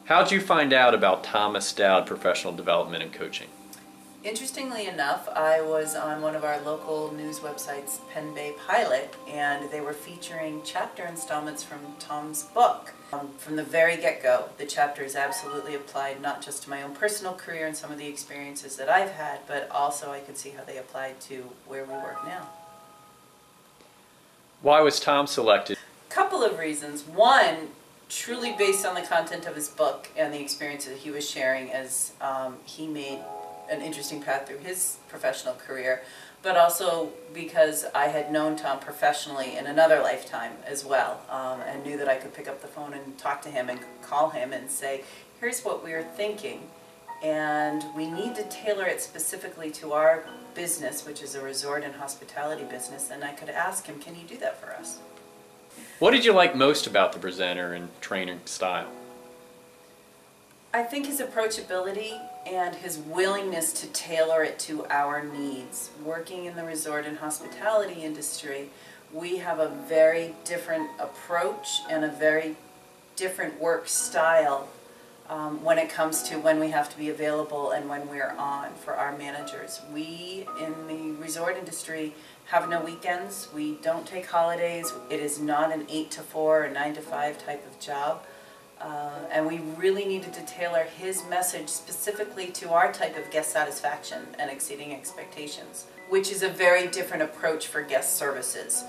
How'd you find out about Thomas Dowd Professional Development and Coaching? Interestingly enough, I was on one of our local news websites, Penn Bay Pilot, and they were featuring chapter installments from Tom's book. From the very get-go, the chapters absolutely applied not just to my own personal career and some of the experiences that I've had, but also I could see how they applied to where we work now. Why was Tom selected? Couple of reasons. One, truly based on the content of his book and the experiences that he was sharing as he made an interesting path through his professional career, but also because I had known Tom professionally in another lifetime as well, and knew that I could pick up the phone and talk to him and call him and say, here's what we're thinking, and we need to tailor it specifically to our business, which is a resort and hospitality business, and I could ask him, can you do that for us? What did you like most about the presenter and trainer style? I think his approachability and his willingness to tailor it to our needs. Working in the resort and hospitality industry, we have a very different approach and a very different work style when it comes to when we have to be available and when we're on for our managers. We in the resort industry have no weekends. We don't take holidays. It is not an 8 to 4 or 9 to 5 type of job. And we really needed to tailor his message specifically to our type of guest satisfaction and exceeding expectations, which is a very different approach for guest services.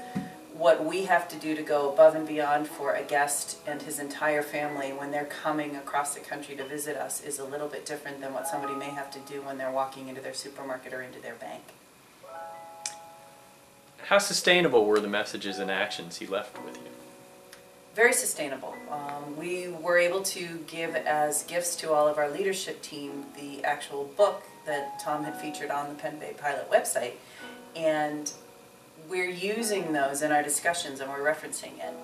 What we have to do to go above and beyond for a guest and his entire family when they're coming across the country to visit us is a little bit different than what somebody may have to do when they're walking into their supermarket or into their bank. How sustainable were the messages and actions he left with you? Very sustainable. We were able to give as gifts to all of our leadership team the actual book that Tom had featured on the Penn Bay Pilot website, and we're using those in our discussions and we're referencing it.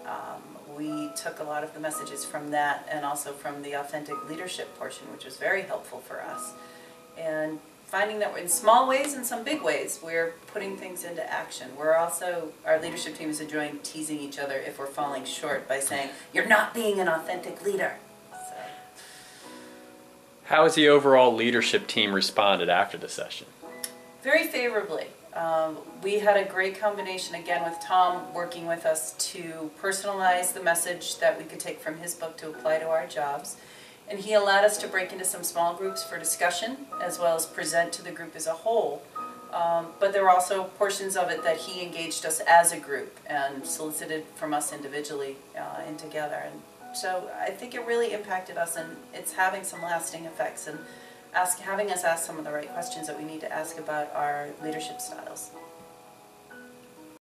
We took a lot of the messages from that and also from the authentic leadership portion, which was very helpful for us. And finding that in small ways and some big ways, we're putting things into action. We're also, our leadership team is enjoying teasing each other if we're falling short by saying, you're not being an authentic leader. So. How has the overall leadership team responded after the session? Very favorably. We had a great combination again with Tom working with us to personalize the message that we could take from his book to apply to our jobs. And he allowed us to break into some small groups for discussion as well as present to the group as a whole. But there were also portions of it that he engaged us as a group and solicited from us individually and together. And so I think it really impacted us, and it's having some lasting effects and having us ask some of the right questions that we need to ask about our leadership styles.